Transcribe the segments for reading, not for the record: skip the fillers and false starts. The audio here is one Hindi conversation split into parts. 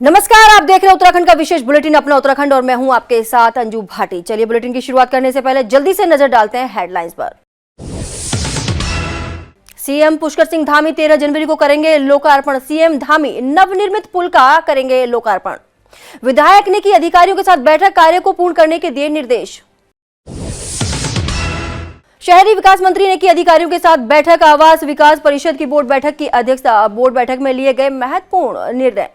नमस्कार, आप देख रहे हैं उत्तराखंड का विशेष बुलेटिन अपना उत्तराखंड और मैं हूं आपके साथ अंजू भाटी। चलिए बुलेटिन की शुरुआत करने से पहले जल्दी से नजर डालते हैं हेडलाइंस पर। सीएम पुष्कर सिंह धामी 13 जनवरी को करेंगे लोकार्पण। सीएम धामी नवनिर्मित पुल का करेंगे लोकार्पण। विधायक ने की अधिकारियों के साथ बैठक, कार्य को पूर्ण करने के दिए निर्देश। शहरी विकास मंत्री ने की अधिकारियों के साथ बैठक, आवास विकास परिषद की बोर्ड बैठक की अध्यक्षता। बोर्ड बैठक में लिए गए महत्वपूर्ण निर्णय।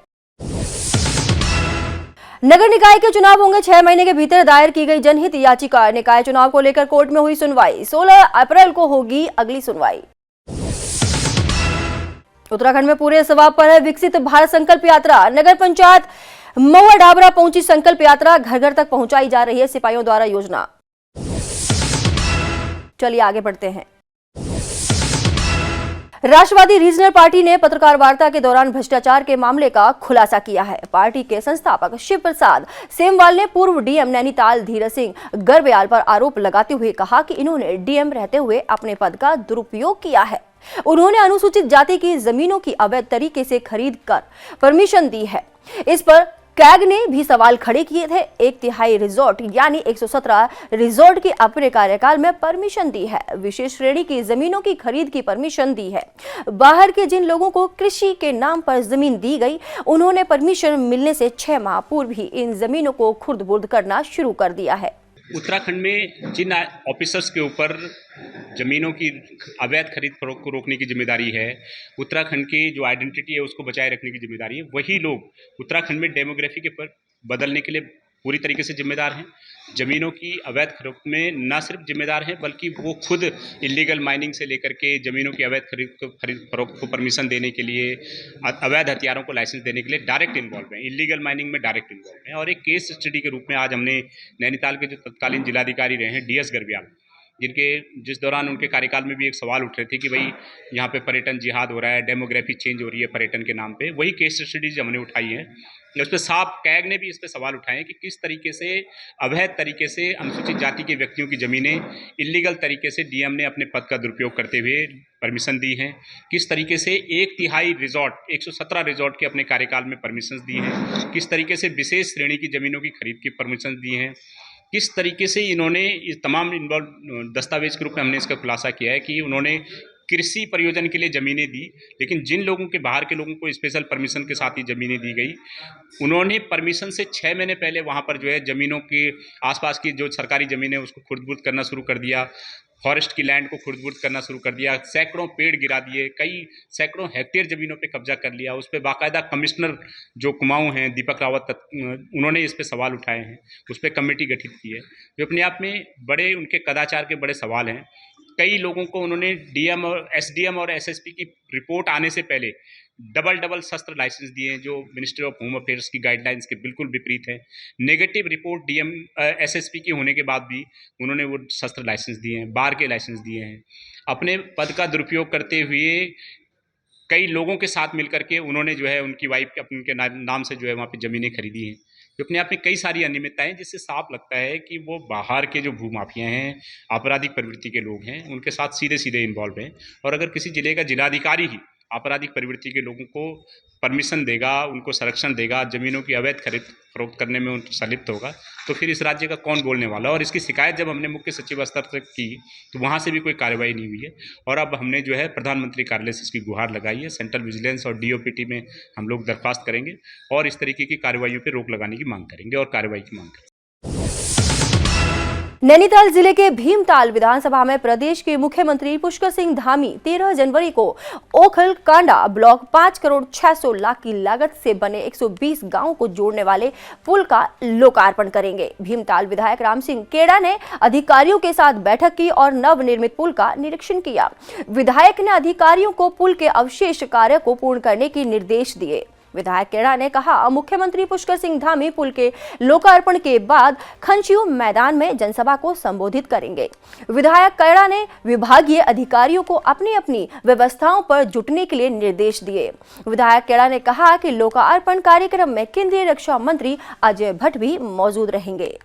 नगर निकाय के चुनाव होंगे 6 महीने के भीतर, दायर की गई जनहित याचिका। निकाय चुनाव को लेकर कोर्ट में हुई सुनवाई। 16 अप्रैल को होगी अगली सुनवाई। उत्तराखंड में पूरे सवाब पर है विकसित भारत संकल्प यात्रा। नगर पंचायत महुआ डाबरा पहुंची संकल्प यात्रा, घर घर तक पहुंचाई जा रही है सिपाहियों द्वारा योजना। चलिए आगे बढ़ते हैं। राष्ट्रवादी रीजनल पार्टी ने पत्रकार वार्ता के दौरान भ्रष्टाचार के मामले का खुलासा किया है। पार्टी के संस्थापक शिव प्रसाद सेमवाल ने पूर्व डीएम नैनीताल धीरज सिंह गर्ब्याल पर आरोप लगाते हुए कहा कि इन्होंने डीएम रहते हुए अपने पद का दुरुपयोग किया है। उन्होंने अनुसूचित जाति की जमीनों की अवैध तरीके से खरीद कर परमिशन दी है। इस पर कैग ने भी सवाल खड़े किए थे। 1/3 रिजॉर्ट यानी 117 रिजॉर्ट की अपने कार्यकाल में परमिशन दी है। विशेष श्रेणी की जमीनों की खरीद की परमिशन दी है। बाहर के जिन लोगों को कृषि के नाम पर जमीन दी गई, उन्होंने परमिशन मिलने से 6 माह पूर्व ही इन जमीनों को खुर्द-बुर्द करना शुरू कर दिया है। उत्तराखंड में जिन ऑफिसर्स के ऊपर ज़मीनों की अवैध खरीद फरोख्त को रोकने की जिम्मेदारी है, उत्तराखंड की जो आइडेंटिटी है उसको बचाए रखने की जिम्मेदारी है, वही लोग उत्तराखंड में डेमोग्राफी के पर बदलने के लिए पूरी तरीके से जिम्मेदार हैं। ज़मीनों की अवैध खरीद में न सिर्फ जिम्मेदार हैं, बल्कि वो खुद इलीगल माइनिंग से लेकर के ज़मीनों की अवैध खरीद फरोख्त को परमिशन देने के लिए, अवैध हथियारों को लाइसेंस देने के लिए डायरेक्ट इन्वॉल्व हैं, इलीगल माइनिंग में डायरेक्ट इन्वॉल्व हैं। और एक केस स्टडी के रूप में आज हमने नैनीताल के जो तत्कालीन जिलाधिकारी रहे हैं DS गर्ब्याल, जिस दौरान उनके कार्यकाल में भी एक सवाल उठ रहे थे कि भाई यहाँ पे पर्यटन जिहाद हो रहा है, डेमोग्राफी चेंज हो रही है पर्यटन के नाम पे, वही केस स्टडीज हमने उठाई है। उस पर साफ कैग ने भी इस पर सवाल उठाए हैं कि किस तरीके से अवैध तरीके से अनुसूचित जाति के व्यक्तियों की ज़मीनें इलीगल तरीके से डीएम ने अपने पद का दुरुपयोग करते हुए परमिशन दी हैं, किस तरीके से 1/3 रिजॉर्ट 117 रिजॉर्ट के अपने कार्यकाल में परमिशन दी हैं, किस तरीके से विशेष श्रेणी की ज़मीनों की खरीद की परमिशन दी हैं, किस तरीके से इन्होंने इस तमाम इन्वॉल्व दस्तावेज के रूप में हमने इसका खुलासा किया है कि उन्होंने कृषि प्रयोजन के लिए ज़मीनें दी, लेकिन जिन लोगों के बाहर के लोगों को स्पेशल परमिशन के साथ ही ज़मीनें दी गई, उन्होंने परमिशन से 6 महीने पहले वहाँ पर जो है ज़मीनों के आसपास की जो सरकारी ज़मीनें उसको खुर्द-बुर्द करना शुरू कर दिया, फॉरेस्ट की लैंड को खुर्द-बुर्द करना शुरू कर दिया, सैकड़ों पेड़ गिरा दिए, कई सैकड़ों हेक्टेयर ज़मीनों पे कब्जा कर लिया। उस पर बाकायदा कमिश्नर जो कुमाऊँ हैं दीपक रावत, उन्होंने इस पे सवाल उठाए हैं, उस पर कमेटी गठित की है, जो अपने आप में बड़े उनके कदाचार के बड़े सवाल हैं। कई लोगों को उन्होंने डीएम और एसडीएम और एसएसपी की रिपोर्ट आने से पहले डबल शस्त्र लाइसेंस दिए हैं, जो मिनिस्ट्री ऑफ होम अफेयर्स की गाइडलाइंस के बिल्कुल विपरीत है। नेगेटिव रिपोर्ट डीएम एसएसपी की होने के बाद भी उन्होंने वो शस्त्र लाइसेंस दिए हैं, बार के लाइसेंस दिए हैं। अपने पद का दुरुपयोग करते हुए कई लोगों के साथ मिलकर के उन्होंने जो है उनकी वाइफ उनके नाम से जो है वहाँ पे ज़मीनें खरीदी हैं, जो अपने आप में कई सारी अनियमितताएं, जिससे साफ लगता है कि वो बाहर के जो भूमाफिया हैं, आपराधिक प्रवृत्ति के लोग हैं, उनके साथ सीधे सीधे इन्वॉल्व हैं। और अगर किसी जिले का जिलाधिकारी ही आपराधिक प्रवृत्ति के लोगों को परमिशन देगा, उनको संरक्षण देगा, ज़मीनों की अवैध खरीद फरोख्त करने में उनको संलिप्त होगा, तो फिर इस राज्य का कौन बोलने वाला। और इसकी शिकायत जब हमने मुख्य सचिव स्तर तक की तो वहाँ से भी कोई कार्रवाई नहीं हुई है। और अब हमने जो है प्रधानमंत्री कार्यालय से इसकी गुहार लगाई है। सेंट्रल विजिलेंस और डीओपीटी में हम लोग दरख्वास्त करेंगे और इस तरीके की कार्रवाइयों पर रोक लगाने की मांग करेंगे और कार्रवाई की मांग करेंगे। नैनीताल जिले के भीमताल विधानसभा में प्रदेश के मुख्यमंत्री पुष्कर सिंह धामी 13 जनवरी को ओखल कांडा ब्लॉक 5 करोड़ 600 लाख की लागत से बने 120 गांवों को जोड़ने वाले पुल का लोकार्पण करेंगे। भीमताल विधायक राम सिंह केड़ा ने अधिकारियों के साथ बैठक की और नवनिर्मित पुल का निरीक्षण किया। विधायक ने अधिकारियों को पुल के अवशेष कार्य को पूर्ण करने के निर्देश दिए। विधायक केड़ा ने कहा, मुख्यमंत्री पुष्कर सिंह धामी पुल के लोकार्पण के बाद खंचियो मैदान में जनसभा को संबोधित करेंगे। विधायक केड़ा ने विभागीय अधिकारियों को अपनी अपनी व्यवस्थाओं पर जुटने के लिए निर्देश दिए। विधायक केड़ा ने कहा कि लोकार्पण कार्यक्रम में केंद्रीय रक्षा मंत्री अजय भट्ट भी मौजूद रहेंगे।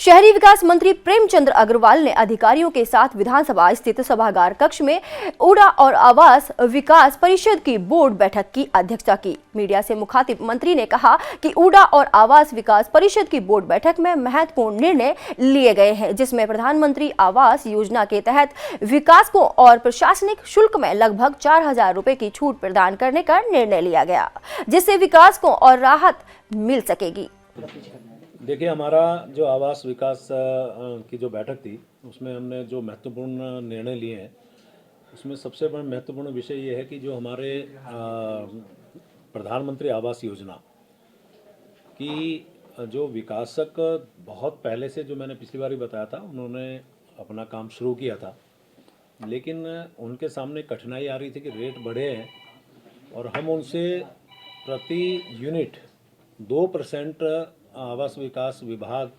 शहरी विकास मंत्री प्रेमचंद्र अग्रवाल ने अधिकारियों के साथ विधानसभा स्थित सभागार कक्ष में ऊडा और आवास विकास परिषद की बोर्ड बैठक की अध्यक्षता की। मीडिया से मुखातिब मंत्री ने कहा कि ऊडा और आवास विकास परिषद की बोर्ड बैठक में महत्वपूर्ण निर्णय लिए गए हैं, जिसमें प्रधानमंत्री आवास योजना के तहत विकासकों और प्रशासनिक शुल्क में लगभग 4,000 रुपए की छूट प्रदान करने का निर्णय लिया गया, जिससे विकासकों और राहत मिल सकेगी। देखिए, हमारा जो आवास विकास की जो बैठक थी उसमें हमने जो महत्वपूर्ण निर्णय लिए हैं, उसमें सबसे बड़ा महत्वपूर्ण विषय ये है कि जो हमारे प्रधानमंत्री आवास योजना की जो विकासक बहुत पहले से, जो मैंने पिछली बार ही बताया था, उन्होंने अपना काम शुरू किया था, लेकिन उनके सामने कठिनाई आ रही थी कि रेट बढ़े हैं और हम उनसे प्रति यूनिट 2% आवास विकास विभाग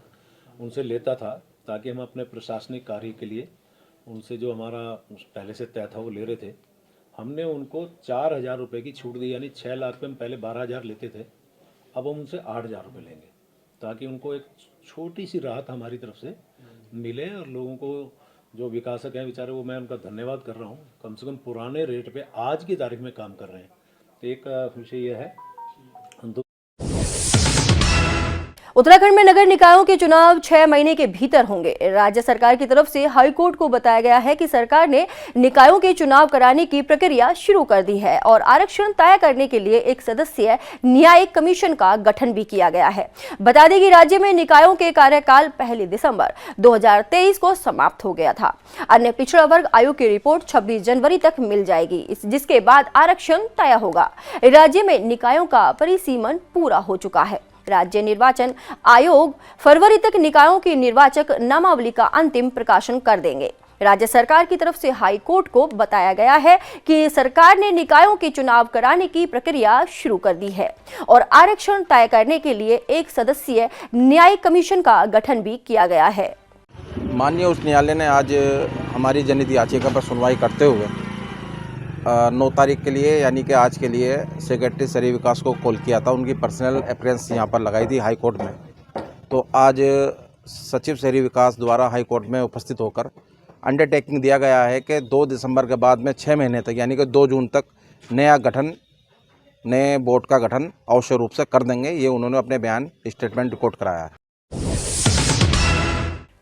उनसे लेता था, ताकि हम अपने प्रशासनिक कार्य के लिए उनसे जो हमारा पहले से तय था वो ले रहे थे। हमने उनको 4,000 रुपये की छूट दी, यानी 6 लाख पे हम पहले 12,000 लेते थे, अब हम उनसे 8,000 रुपये लेंगे, ताकि उनको एक छोटी सी राहत हमारी तरफ से मिले। और लोगों को जो विकासक हैं बेचारे, वो मैं उनका धन्यवाद कर रहा हूँ, कम से कम पुराने रेट पे आज की तारीख में काम कर रहे हैं। तो एक विषय यह है। उत्तराखंड में नगर निकायों के चुनाव 6 महीने के भीतर होंगे। राज्य सरकार की तरफ से हाईकोर्ट को बताया गया है कि सरकार ने निकायों के चुनाव कराने की प्रक्रिया शुरू कर दी है और आरक्षण तय करने के लिए एक सदस्यीय न्यायिक कमीशन का गठन भी किया गया है। बता दें कि राज्य में निकायों के कार्यकाल 1 दिसंबर 2023 को समाप्त हो गया था। अन्य पिछड़ा वर्ग आयोग की रिपोर्ट 26 जनवरी तक मिल जाएगी, जिसके बाद आरक्षण तय होगा। राज्य में निकायों का परिसीमन पूरा हो चुका है। राज्य निर्वाचन आयोग फरवरी तक निकायों की निर्वाचक नामावली का अंतिम प्रकाशन कर देंगे। राज्य सरकार की तरफ से हाई कोर्ट को बताया गया है कि सरकार ने निकायों के चुनाव कराने की प्रक्रिया शुरू कर दी है और आरक्षण तय करने के लिए एक सदस्यीय न्यायिक कमीशन का गठन भी किया गया है। माननीय उच्च न्यायालय ने आज हमारी जनहित याचिका पर सुनवाई करते हुए 9 तारीख के लिए, यानी कि आज के लिए, सेक्रेटरी शहरी विकास को कॉल किया था। उनकी पर्सनल अपीयरेंस यहाँ पर लगाई थी हाई कोर्ट में। तो आज सचिव शहरी विकास द्वारा हाई कोर्ट में उपस्थित होकर अंडरटेकिंग दिया गया है कि 2 दिसंबर के बाद में 6 महीने तक, यानी कि 2 जून तक नए बोर्ड का गठन आवश्यक रूप से कर देंगे। ये उन्होंने अपने बयान स्टेटमेंट रिकॉर्ड कराया है।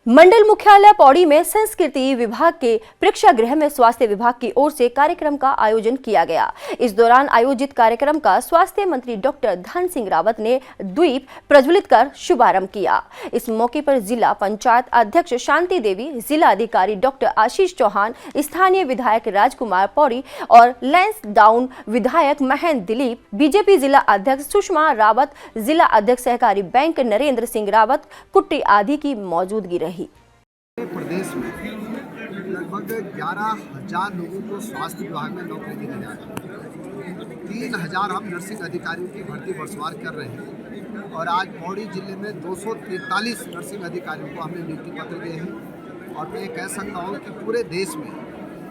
मंडल मुख्यालय पौड़ी में संस्कृति विभाग के प्रेक्षागृह में स्वास्थ्य विभाग की ओर से कार्यक्रम का आयोजन किया गया। इस दौरान आयोजित कार्यक्रम का स्वास्थ्य मंत्री डॉक्टर धन सिंह रावत ने द्वीप प्रज्वलित कर शुभारंभ किया। इस मौके पर जिला पंचायत अध्यक्ष शांति देवी, जिला अधिकारी डॉक्टर आशीष चौहान, स्थानीय विधायक राजकुमार पौड़ी और लैंसडाउन विधायक महेंद्र दिलीप, बीजेपी जिला अध्यक्ष सुषमा रावत, जिला अध्यक्ष सहकारी बैंक नरेंद्र सिंह रावत, कुट्टी आदि की मौजूदगी रही। प्रदेश में लगभग 11,000 लोगों को स्वास्थ्य विभाग में नौकरी दी जा रही है। 3,000 हम नर्सिंग अधिकारियों की भर्ती वर्षवार कर रहे हैं और आज पौड़ी जिले में 243 नर्सिंग अधिकारियों को हमने नियुक्ति पत्र दिए हैं। और मैं ये कह सकता हूँ कि पूरे देश में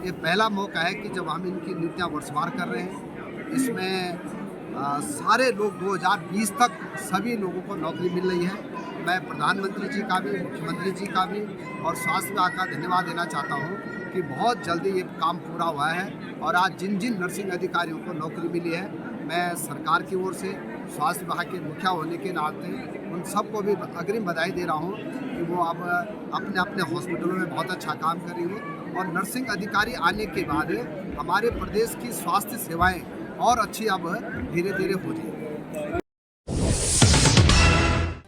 ये पहला मौका है कि जब हम इनकी नियुक्तियाँ वर्षवार कर रहे हैं। इसमें सारे लोग 2020 तक सभी लोगों को नौकरी मिल रही है। मैं प्रधानमंत्री जी का भी, मुख्यमंत्री जी का भी और स्वास्थ्य विभाग का धन्यवाद देना चाहता हूं कि बहुत जल्दी ये काम पूरा हुआ है और आज जिन जिन नर्सिंग अधिकारियों को नौकरी मिली है, मैं सरकार की ओर से स्वास्थ्य विभाग के मुखिया होने के नाते उन सबको भी अग्रिम बधाई दे रहा हूं कि वो अब अपने अपने हॉस्पिटलों में बहुत अच्छा काम करेंगे और नर्सिंग अधिकारी आने के बाद हमारे प्रदेश की स्वास्थ्य सेवाएँ और अच्छी अब धीरे धीरे हो जाएगी।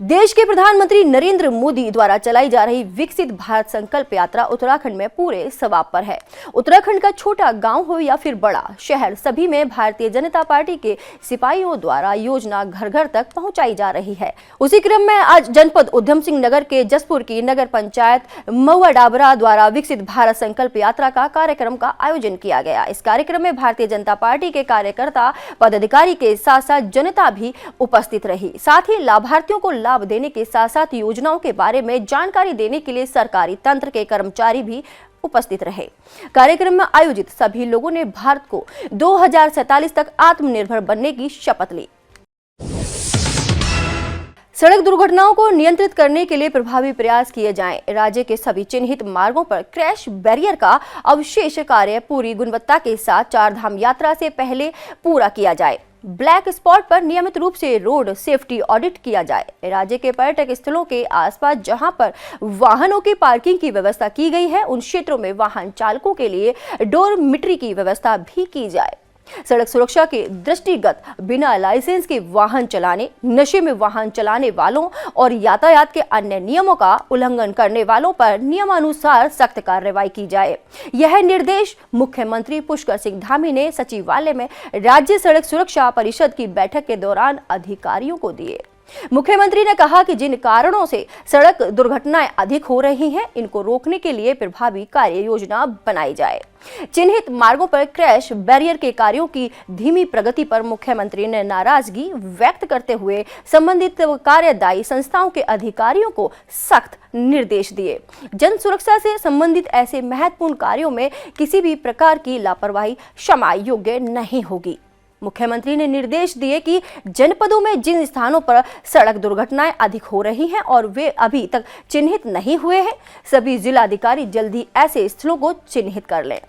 देश के प्रधानमंत्री नरेंद्र मोदी द्वारा चलाई जा रही विकसित भारत संकल्प यात्रा उत्तराखंड में पूरे सवाब पर है। उत्तराखंड का छोटा गांव हो या फिर बड़ा शहर, सभी में भारतीय जनता पार्टी के सिपाहियों द्वारा योजना घर घर तक पहुंचाई जा रही है। उसी क्रम में आज जनपद उधम सिंह नगर के जसपुर की नगर पंचायत महुआ डाबरा द्वारा विकसित भारत संकल्प यात्रा का कार्यक्रम का आयोजन किया गया। इस कार्यक्रम में भारतीय जनता पार्टी के कार्यकर्ता, पदाधिकारी के साथ साथ जनता भी उपस्थित रही। साथ ही लाभार्थियों को लाभ देने के साथ साथ योजनाओं के बारे में जानकारी देने के लिए सरकारी तंत्र के कर्मचारी भी उपस्थित रहे। कार्यक्रम में आयोजित सभी लोगों ने भारत को 2047 तक आत्मनिर्भर बनने की शपथ ली। सड़क दुर्घटनाओं को नियंत्रित करने के लिए प्रभावी प्रयास किए जाएं। राज्य के सभी चिन्हित मार्गों पर क्रैश बैरियर का अवशेष कार्य पूरी गुणवत्ता के साथ चारधाम यात्रा से पहले पूरा किया जाए। ब्लैक स्पॉट पर नियमित रूप से रोड सेफ्टी ऑडिट किया जाए। राज्य के पर्यटक स्थलों के आसपास जहां पर वाहनों की पार्किंग की व्यवस्था की गई है, उन क्षेत्रों में वाहन चालकों के लिए डोरमिट्री की व्यवस्था भी की जाए। सड़क सुरक्षा के दृष्टिगत बिना लाइसेंस के वाहन चलाने, नशे में वाहन चलाने वालों और यातायात के अन्य नियमों का उल्लंघन करने वालों पर नियमानुसार सख्त कार्रवाई की जाए। यह निर्देश मुख्यमंत्री पुष्कर सिंह धामी ने सचिवालय में राज्य सड़क सुरक्षा परिषद की बैठक के दौरान अधिकारियों को दिए। मुख्यमंत्री ने कहा कि जिन कारणों से सड़क दुर्घटनाएं अधिक हो रही हैं, इनको रोकने के लिए प्रभावी कार्य योजना बनाई जाए। चिन्हित मार्गों पर क्रैश बैरियर के कार्यों की धीमी प्रगति पर मुख्यमंत्री ने नाराजगी व्यक्त करते हुए संबंधित कार्यदायी संस्थाओं के अधिकारियों को सख्त निर्देश दिए। जन सुरक्षा से संबंधित ऐसे महत्वपूर्ण कार्यों में किसी भी प्रकार की लापरवाही क्षमा योग्य नहीं होगी। मुख्यमंत्री ने निर्देश दिए कि जनपदों में जिन स्थानों पर सड़क दुर्घटनाएं अधिक हो रही हैं और वे अभी तक चिन्हित नहीं हुए हैं, सभी जिलाधिकारी जल्दी ऐसे स्थलों को चिन्हित कर लें।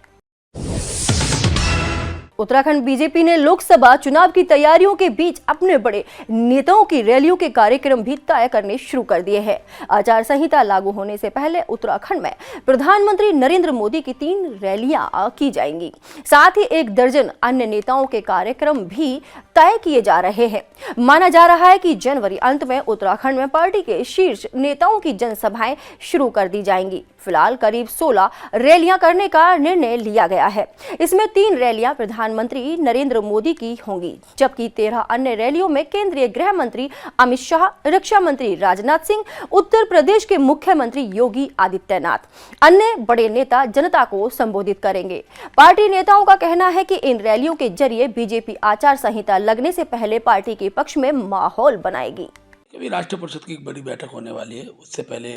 उत्तराखंड बीजेपी ने लोकसभा चुनाव की तैयारियों के बीच अपने बड़े नेताओं की रैलियों के कार्यक्रम भी तय करने शुरू कर दिए हैं। आचार संहिता लागू होने से पहले उत्तराखंड में प्रधानमंत्री नरेंद्र मोदी की 3 रैलियां की जाएंगी। साथ ही 1 दर्जन अन्य नेताओं के कार्यक्रम भी तय किए जा रहे हैं। माना जा रहा है कि जनवरी अंत में उत्तराखंड में पार्टी के शीर्ष नेताओं की जनसभाएं शुरू कर दी जाएंगी। फिलहाल करीब 16 रैलियां करने का निर्णय लिया गया है। इसमें 3 रैलियां प्रधानमंत्री नरेंद्र मोदी की होंगी, जबकि 13 अन्य रैलियों में केंद्रीय गृह मंत्री अमित शाह, रक्षा मंत्री राजनाथ सिंह, उत्तर प्रदेश के मुख्यमंत्री योगी आदित्यनाथ, अन्य बड़े नेता जनता को संबोधित करेंगे। पार्टी नेताओं का कहना है कि इन रैलियों के जरिए बीजेपी आचार संहिता लगने से पहले पार्टी के पक्ष में माहौल बनाएगी। अभी राष्ट्रीय परिषद की एक बड़ी बैठक होने वाली है। उससे पहले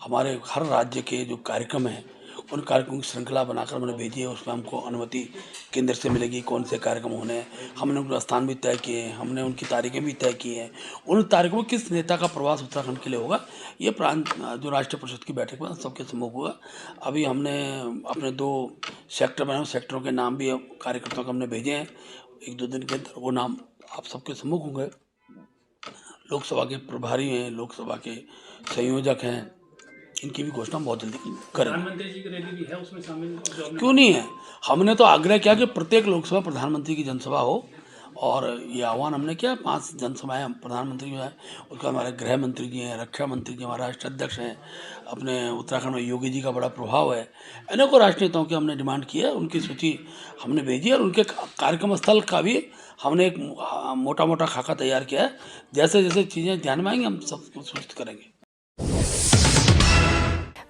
हमारे हर राज्य के जो कार्यक्रम हैं, उन कार्यक्रमों की श्रृंखला बनाकर हमने भेजी है। उसमें हमको अनुमति केंद्र से मिलेगी, कौन से कार्यक्रम होने हैं। हमने उनका स्थान भी तय किए हैं, हमने उनकी तारीखें भी तय की हैं। उन तारीखों में किस नेता का प्रवास उत्तराखंड के लिए होगा, ये जो राष्ट्रीय परिषद की बैठक में सबके सम्मुख होगा। अभी हमने अपने 2 सेक्टर बनाए, सेक्टरों के नाम भी कार्यकर्ताओं को हमने भेजे हैं। 1-2 दिन के अंदर वो नाम आप सबके सम्मुख होंगे। लोकसभा के प्रभारी हैं, लोकसभा के संयोजक हैं, इनकी भी घोषणा बहुत जल्दी करेंगे। प्रधानमंत्री जी की रैली भी है उसमें शामिल? क्यों नहीं है। हमने तो आग्रह किया कि प्रत्येक लोकसभा प्रधानमंत्री की जनसभा हो, और ये आह्वान हमने किया। 5 जनसभाएं प्रधानमंत्री जो है, उसका हमारे गृह मंत्री जी हैं, रक्षा मंत्री जी, हमारे राष्ट्र अध्यक्ष हैं, अपने उत्तराखंड में योगी जी का बड़ा प्रभाव है। अनेकों राष्ट्र नेताओं की हमने डिमांड की है, उनकी सूची हमने भेजी है और उनके कार्यक्रम स्थल का भी हमने एक मोटा मोटा खाका तैयार किया है। जैसे जैसे चीज़ें ध्यान में आएंगी हम सब सूचित करेंगे।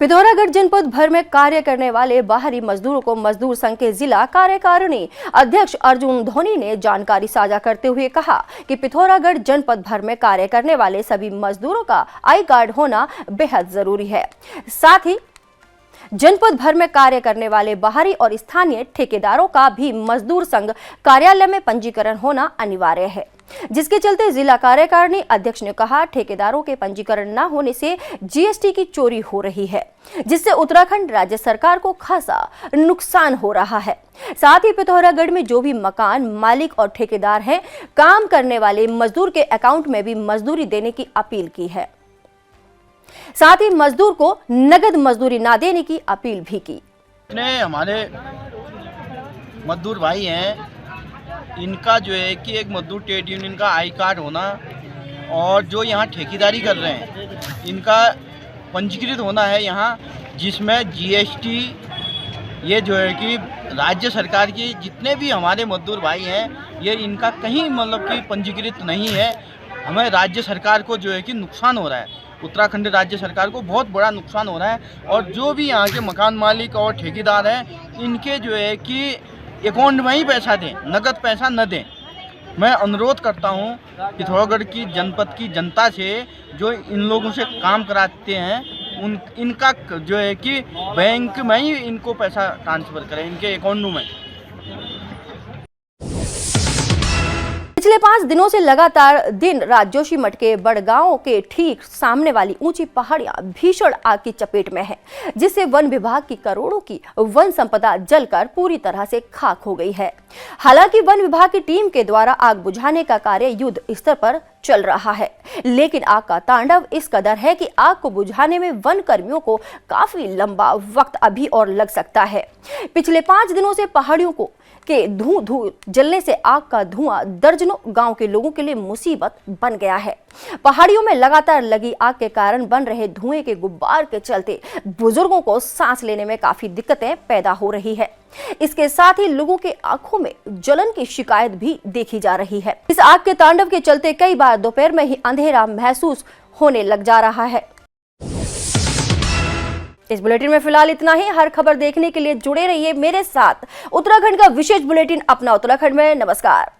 पिथौरागढ़ जनपद भर में कार्य करने वाले बाहरी मजदूरों को मजदूर संघ के जिला कार्यकारिणी अध्यक्ष अर्जुन धोनी ने जानकारी साझा करते हुए कहा कि पिथौरागढ़ जनपद भर में कार्य करने वाले सभी मजदूरों का आई कार्ड होना बेहद जरूरी है। साथ ही जनपद भर में कार्य करने वाले बाहरी और स्थानीय ठेकेदारों का भी मजदूर संघ कार्यालय में पंजीकरण होना अनिवार्य है, जिसके चलते जिला कार्यकारिणी अध्यक्ष ने कहा, ठेकेदारों के पंजीकरण न होने से जीएसटी की चोरी हो रही है, जिससे उत्तराखंड राज्य सरकार को खासा नुकसान हो रहा है। साथ ही पिथौरागढ़ में जो भी मकान मालिक और ठेकेदार हैं, काम करने वाले मजदूर के अकाउंट में भी मजदूरी देने की अपील की है। साथ ही मजदूर को नगद मजदूरी ना देने की अपील भी की। हमारे मजदूर भाई हैं, इनका जो है कि एक मजदूर ट्रेड यूनियन का आई कार्ड होना और जो यहाँ ठेकेदारी कर रहे हैं इनका पंजीकृत होना है यहाँ, जिसमें जीएसटी ये जो है कि राज्य सरकार की जितने भी हमारे मजदूर भाई हैं ये इनका कहीं मतलब कि पंजीकृत नहीं है। हमें राज्य सरकार को जो है कि नुकसान हो रहा है, उत्तराखंड राज्य सरकार को बहुत बड़ा नुकसान हो रहा है। और जो भी यहाँ के मकान मालिक और ठेकेदार हैं इनके जो है कि अकाउंट में ही पैसा दें, नगद पैसा न दें। मैं अनुरोध करता हूँ पिथौरागढ़ की जनपद की जनता से, जो इन लोगों से काम कराते हैं इनका जो है कि बैंक में ही इनको पैसा ट्रांसफ़र करें, इनके अकाउंट में। पिछले पिछले 5 दिनों से लगातार दिन रात जोशीमठ के बड़गांव के ठीक सामने वाली ऊंची पहाड़ियां भीषण आग की चपेट में है, जिससे वन विभाग की करोड़ों की वन संपदा जलकर पूरी तरह से खाक हो गई है। हालांकि वन विभाग की टीम के द्वारा आग बुझाने का कार्य युद्ध स्तर पर चल रहा है, लेकिन आग का तांडव इस कदर है कि आग को बुझाने में वन कर्मियों को काफी लंबा वक्त अभी और लग सकता है। पिछले 5 दिनों से पहाड़ियों के धू जलने से आग का धुआं दर्जनों गांव के लोगों के लिए मुसीबत बन गया है। पहाड़ियों में लगातार लगी आग के कारण बन रहे धुएं के गुब्बार के चलते बुजुर्गों को सांस लेने में काफी दिक्कतें पैदा हो रही है। इसके साथ ही लोगों के आंखों में जलन की शिकायत भी देखी जा रही है। इस आग के तांडव के चलते कई बार दोपहर में ही अंधेरा महसूस होने लग जा रहा है। इस बुलेटिन में फिलहाल इतना ही। हर खबर देखने के लिए जुड़े रहिए मेरे साथ। उत्तराखंड का विशेष बुलेटिन अपना उत्तराखंड में। नमस्कार।